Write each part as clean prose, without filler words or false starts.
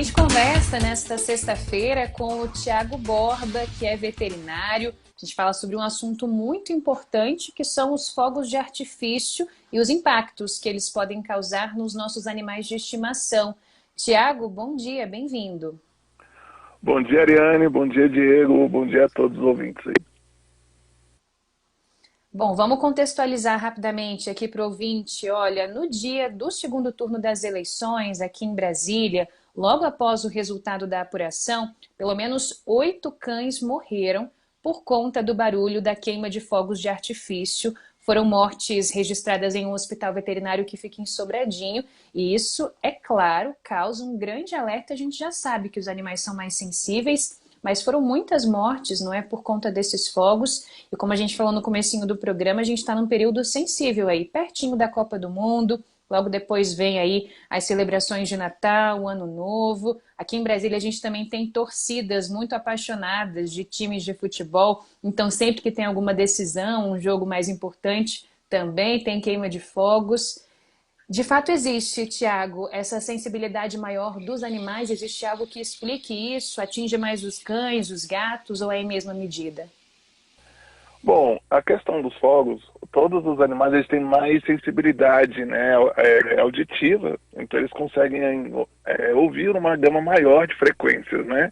gente conversa nesta sexta-feira com o Tiago Borba, que é veterinário. A gente fala sobre um assunto muito importante, que são os fogos de artifício e os impactos que eles podem causar nos nossos animais de estimação. Tiago, bom dia, bem-vindo. Bom dia, Ariane, bom dia, Diego, bom dia a todos os ouvintes aí. Bom, vamos contextualizar rapidamente aqui para o ouvinte. Olha, no dia do segundo turno das eleições aqui em Brasília, logo após o resultado da apuração, pelo menos 8 cães morreram por conta do barulho da queima de fogos de artifício. Foram mortes registradas em um hospital veterinário que fica em Sobradinho. E isso, é claro, causa um grande alerta. A gente já sabe que os animais são mais sensíveis, mas foram muitas mortes, não é, por conta desses fogos. E como a gente falou no comecinho do programa, a gente está num período sensível aí, pertinho da Copa do Mundo. Logo depois vem aí as celebrações de Natal, o Ano Novo. Aqui em Brasília a gente também tem torcidas muito apaixonadas de times de futebol. Então sempre que tem alguma decisão, um jogo mais importante, também tem queima de fogos. De fato existe, Tiago, essa sensibilidade maior dos animais? Existe algo que explique isso? Atinge mais os cães, os gatos ou é a mesma medida? Bom, a questão dos fogos, todos os animais eles têm mais sensibilidade, né, auditiva, então eles conseguem ouvir uma gama maior de frequências, né,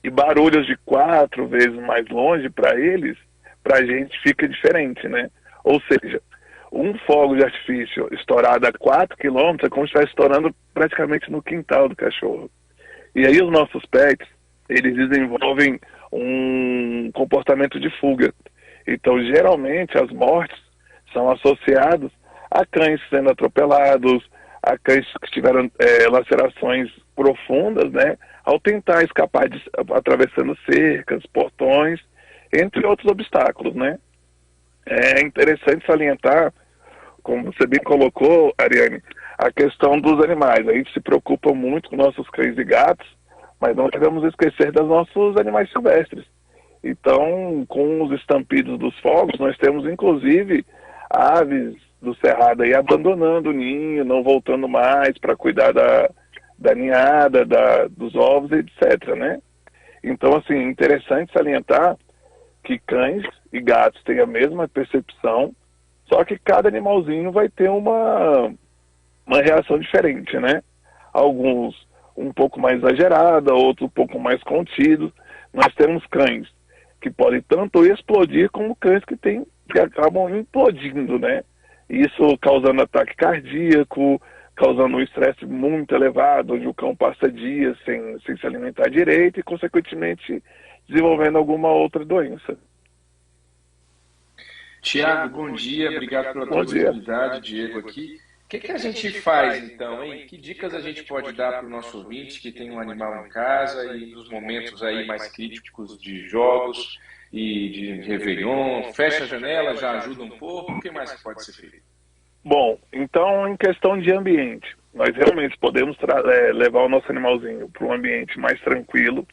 e barulhos de 4 vezes mais longe para eles, para a gente fica diferente, né, ou seja, um fogo de artifício estourado a 4 quilômetros é como se estivesse estourando praticamente no quintal do cachorro. E aí os nossos pets, eles desenvolvem um comportamento de fuga. Então, geralmente, as mortes são associadas a cães sendo atropelados, a cães que tiveram lacerações profundas, né, ao tentar escapar atravessando cercas, portões, entre outros obstáculos, né. É interessante salientar, como você bem colocou, Ariane, a questão dos animais. A gente se preocupa muito com nossos cães e gatos, mas não devemos esquecer dos nossos animais silvestres. Então, com os estampidos dos fogos, nós temos inclusive aves do cerrado aí abandonando o ninho, não voltando mais para cuidar da ninhada, dos ovos, etc, né? Então, assim, é interessante salientar que cães e gatos têm a mesma percepção, só que cada animalzinho vai ter uma reação diferente, né? Alguns um pouco mais exagerada, outros um pouco mais contidos. Nós temos cães que podem tanto explodir como cães que acabam implodindo, né? Isso causando ataque cardíaco, causando um estresse muito elevado, onde o cão passa dias sem se alimentar direito e, consequentemente, desenvolvendo alguma outra doença. Tiago, bom dia, obrigado pela tua disponibilidade, Diego aqui. O que a gente faz então, hein? Que dicas a gente pode dar para o nosso ouvinte que tem um animal em casa e nos momentos aí mais críticos de jogos e de Réveillon? Fecha a janela, já ajuda um pouco? O que mais que pode ser feito? Bom, então em questão de ambiente, nós realmente podemos levar o nosso animalzinho para um ambiente mais tranquilo,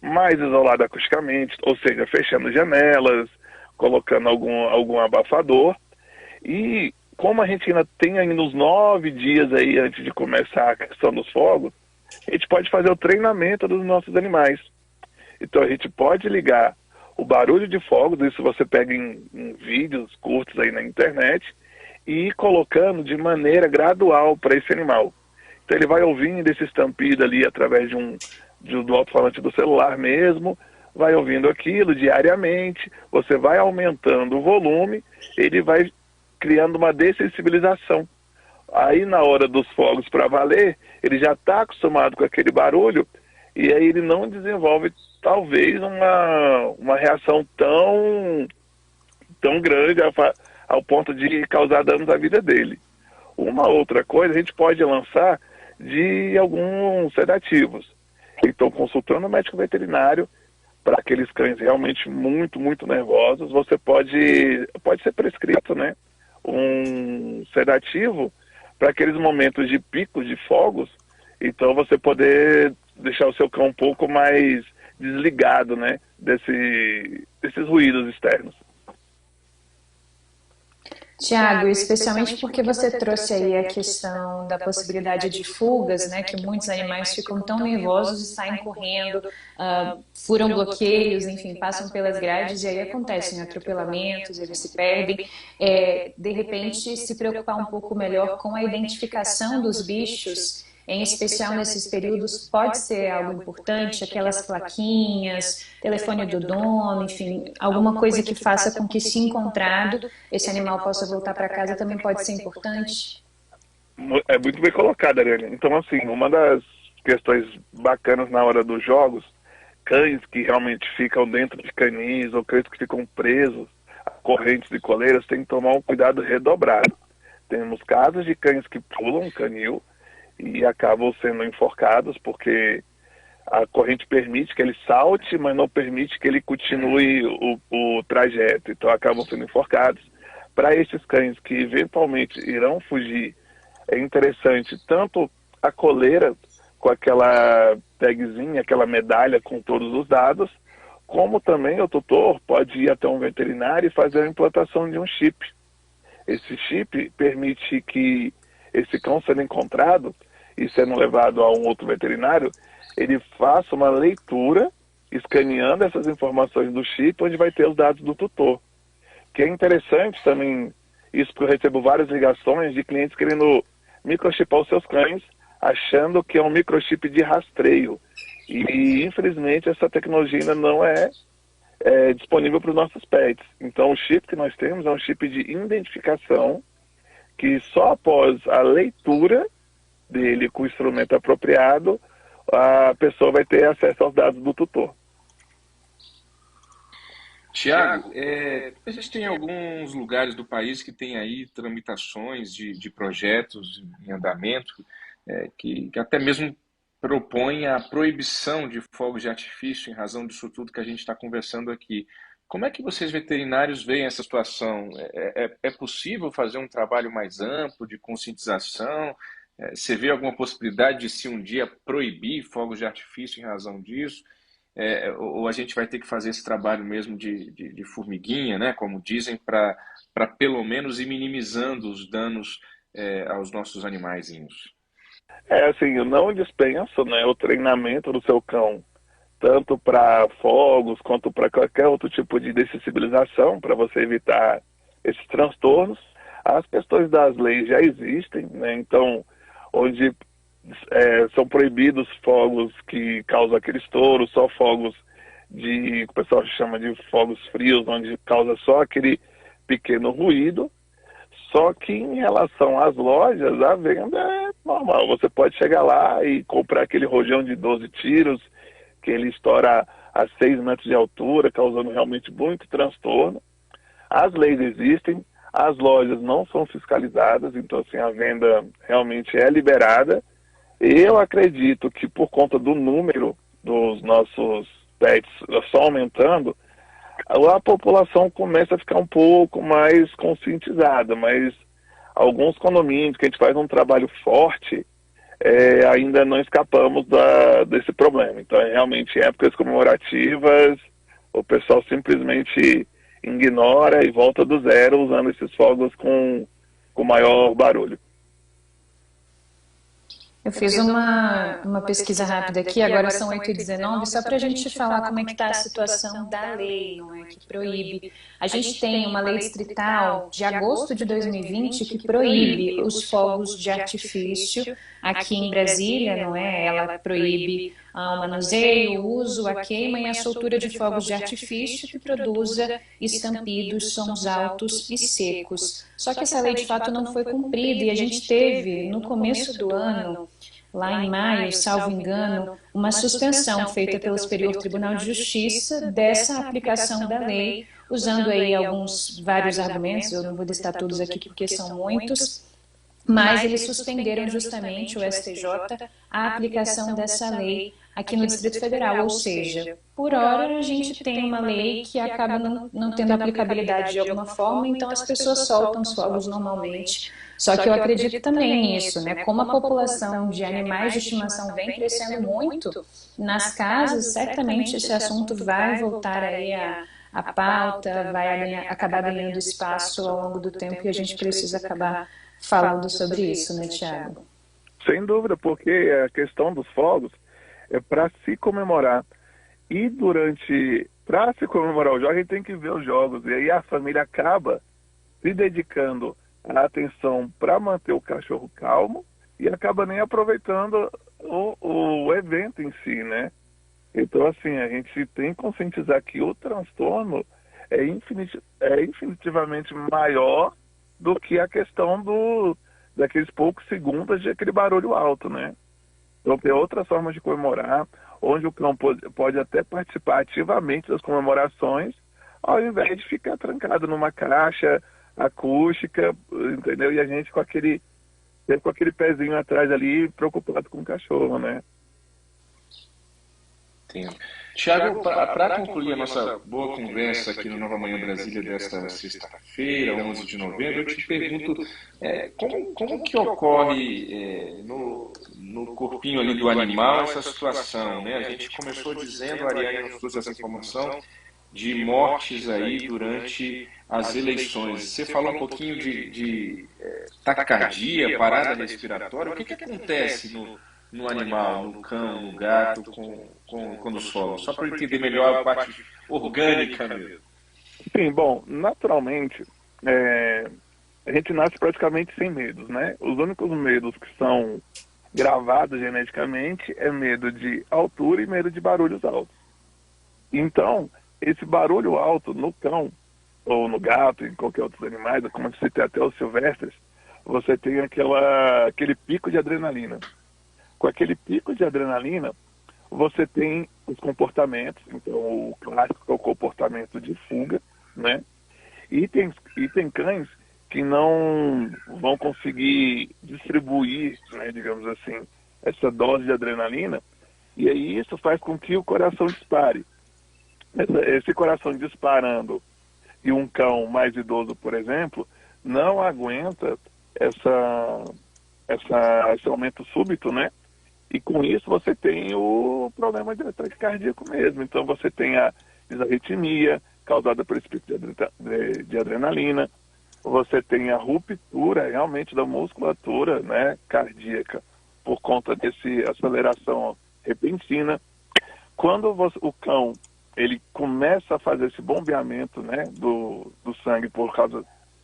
mais isolado acusticamente, ou seja, fechando janelas, colocando algum abafador. E como a gente ainda tem ainda uns 9 dias aí antes de começar a questão dos fogos, a gente pode fazer o treinamento dos nossos animais. Então a gente pode ligar o barulho de fogos, isso você pega em vídeos curtos aí na internet, e ir colocando de maneira gradual para esse animal. Então ele vai ouvindo esse estampido ali através do alto-falante do celular mesmo, vai ouvindo aquilo diariamente, você vai aumentando o volume, ele vai criando uma dessensibilização. Aí na hora dos fogos para valer, ele já está acostumado com aquele barulho e aí ele não desenvolve talvez uma reação tão grande ao ponto de causar danos à vida dele. Uma outra coisa, a gente pode lançar de alguns sedativos. Então, consultando o médico veterinário, para aqueles cães realmente muito, muito nervosos, você pode ser prescrito, né, um sedativo para aqueles momentos de picos de fogos, então você poder deixar o seu cão um pouco mais desligado, né, desses ruídos externos. Tiago, especialmente porque você trouxe aí a questão da possibilidade de fugas, né, que muitos animais ficam tão nervosos e saem correndo, furam bloqueios, enfim, passam pelas grades e aí acontecem atropelamentos, eles se perdem. De repente, se preocupar um pouco melhor com a identificação dos bichos, em especial nesses períodos, pode ser algo importante, aquelas plaquinhas, telefone do dono, enfim, alguma coisa que faça com que, se encontrado, esse animal possa voltar para casa também pode ser importante. É muito bem colocado, Ariane. Então, assim, uma das questões bacanas na hora dos jogos, cães que realmente ficam dentro de canis ou cães que ficam presos a correntes e coleiras, tem que tomar um cuidado redobrado. Temos casos de cães que pulam um canil e acabam sendo enforcados porque a corrente permite que ele salte, mas não permite que ele continue o trajeto. Então acabam sendo enforcados. Para esses cães que eventualmente irão fugir, é interessante tanto a coleira com aquela tagzinha, aquela medalha com todos os dados, como também o tutor pode ir até um veterinário e fazer a implantação de um chip. Esse chip permite que esse cão sendo encontrado e sendo levado a um outro veterinário, ele faça uma leitura, escaneando essas informações do chip, onde vai ter os dados do tutor. Que é interessante também, isso porque eu recebo várias ligações de clientes querendo microchipar os seus cães, achando que é um microchip de rastreio. E infelizmente essa tecnologia ainda não é disponível para os nossos pets. Então o chip que nós temos é um chip de identificação, que só após a leitura dele com o instrumento apropriado, a pessoa vai ter acesso aos dados do tutor. Tiago, a gente tem alguns lugares do país que tem aí tramitações de projetos em andamento, que até mesmo propõem a proibição de fogos de artifício em razão disso tudo que a gente está conversando aqui. Como é que vocês veterinários veem essa situação? É possível fazer um trabalho mais amplo de conscientização? Você vê alguma possibilidade de, se um dia, proibir fogos de artifício em razão disso? Ou a gente vai ter que fazer esse trabalho mesmo de formiguinha, né, como dizem, para pelo menos ir minimizando os danos aos nossos animaizinhos? Assim, eu não dispenso, né, o treinamento do seu cão, tanto para fogos quanto para qualquer outro tipo de dessensibilização, para você evitar esses transtornos. As questões das leis já existem, né, então, onde são proibidos fogos que causam aquele estouro, só fogos que o pessoal chama de fogos frios, onde causa só aquele pequeno ruído. Só que em relação às lojas, a venda é normal. Você pode chegar lá e comprar aquele rojão de 12 tiros, que ele estoura a 6 metros de altura, causando realmente muito transtorno. As leis existem, as lojas não são fiscalizadas, então assim, a venda realmente é liberada. Eu acredito que por conta do número dos nossos pets só aumentando, a população começa a ficar um pouco mais conscientizada, mas alguns condomínios que a gente faz um trabalho forte, ainda não escapamos desse problema. Então, realmente, em épocas comemorativas, o pessoal simplesmente ignora e volta do zero usando esses fogos com maior barulho. Eu fiz uma pesquisa rápida aqui, agora são 8h19, só para a gente falar como é que está a situação da lei, não é, que proíbe. A gente tem uma lei distrital de agosto de 2020 que proíbe os fogos de artifício aqui em Brasília, não é? Ela proíbe o manuseio, o uso, a queima e a soltura de fogos de artifício que produza estampidos, sons altos e secos. Só que essa lei de fato não foi cumprida e a gente teve, no começo do ano, lá em maio, salvo engano, uma suspensão feita pelo Superior Tribunal de Justiça dessa aplicação da lei, usando aí vários argumentos, eu não vou listar todos aqui porque são muitos, mas eles suspenderam justamente, o STJ, a aplicação dessa lei aqui no Distrito Federal, ou seja, por hora a gente tem uma lei que acaba não tendo aplicabilidade de alguma forma, então as pessoas soltam os fogos normalmente. Só que eu acredito também nisso, né? Como a população de animais de estimação vem crescendo muito nas casas, certamente esse assunto vai voltar aí a pauta vai acabar ganhando espaço ao longo do tempo e a gente precisa acabar falando sobre isso, né, Tiago? Sem dúvida, porque a questão dos fogos é para se comemorar. E para se comemorar os jogos, a gente tem que ver os jogos. E aí a família acaba se dedicando a atenção para manter o cachorro calmo e acaba nem aproveitando o evento em si, né? Então, assim, a gente tem que conscientizar que o transtorno é infinitivamente maior do que a questão daqueles poucos segundos de aquele barulho alto, né? Então, tem outras formas de comemorar, onde o cão pode até participar ativamente das comemorações, ao invés de ficar trancado numa caixa acústica, entendeu? E a gente sempre com aquele pezinho atrás ali, preocupado com o cachorro, né? Entendo. Tiago, para concluir a nossa boa conversa aqui no Nova Manhã Brasília desta sexta-feira, 11 de novembro, eu te pergunto como que ocorre no corpinho ali do animal essa situação, né? A gente começou dizendo, a Ariane nos trouxe essa informação, de mortes aí durante as eleições. Você falou um pouquinho de taquicardia, parada respiratória. O que acontece no animal, no cão, no gato, quando sobe? Só para eu entender melhor a parte orgânica mesmo. Sim, bom, naturalmente, a gente nasce praticamente sem medos, né? Os únicos medos que são gravados geneticamente é medo de altura e medo de barulhos altos. Então, esse barulho alto no cão, ou no gato, em qualquer outros animais, como você tem até os silvestres, você tem aquele pico de adrenalina. Com aquele pico de adrenalina, você tem os comportamentos, então o clássico é o comportamento de fuga, né? E tem cães que não vão conseguir distribuir, né, digamos assim, essa dose de adrenalina, e aí isso faz com que o coração dispare. Esse coração disparando e um cão mais idoso, por exemplo, não aguenta esse aumento súbito, né? E com isso você tem o problema de ataque cardíaco mesmo. Então você tem a desarritmia causada pelo pico de adrenalina, você tem a ruptura realmente da musculatura, né, cardíaca por conta dessa aceleração repentina. Quando o cão ele começa a fazer esse bombeamento, né, do sangue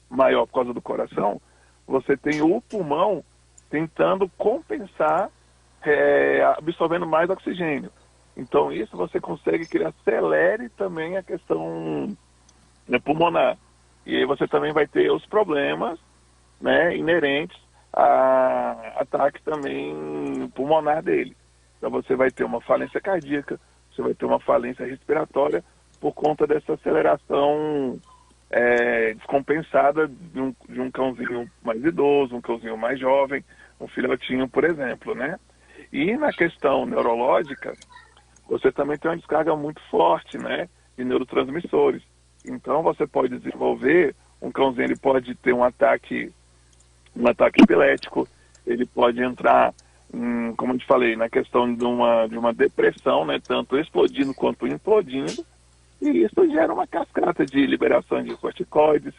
maior por causa do coração, você tem o pulmão tentando compensar, absorvendo mais oxigênio. Então isso você consegue que ele acelere também a questão, né, pulmonar. E aí você também vai ter os problemas, né, inerentes a ataque também pulmonar dele. Então você vai ter uma falência cardíaca, você vai ter uma falência respiratória por conta dessa aceleração descompensada de um cãozinho mais idoso, um cãozinho mais jovem, um filhotinho, por exemplo, né? E na questão neurológica, você também tem uma descarga muito forte, né, de neurotransmissores. Então você pode desenvolver, um cãozinho ele pode ter um ataque epilético, ele pode entrar, como eu te falei, na questão de uma depressão, né, tanto explodindo quanto implodindo, e isso gera uma cascata de liberação de corticoides,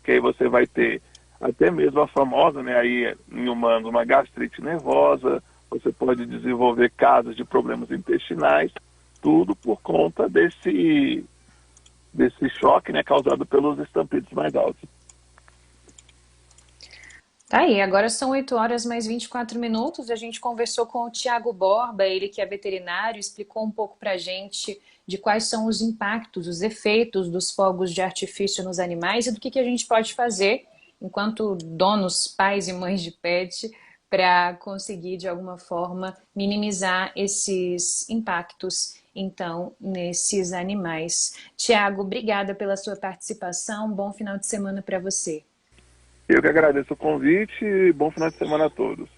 que aí você vai ter até mesmo a famosa, né, aí em humanos, uma gastrite nervosa, você pode desenvolver casos de problemas intestinais, tudo por conta desse choque, né, causado pelos estampidos mais altos. Tá aí, agora são 8 horas mais 24 minutos. A gente conversou com o Tiago Borba, ele que é veterinário, explicou um pouco pra gente de quais são os impactos, os efeitos dos fogos de artifício nos animais e do que a gente pode fazer enquanto donos, pais e mães de pet para conseguir de alguma forma minimizar esses impactos então nesses animais. Tiago, obrigada pela sua participação. Bom final de semana para você. Eu que agradeço o convite e bom final de semana a todos.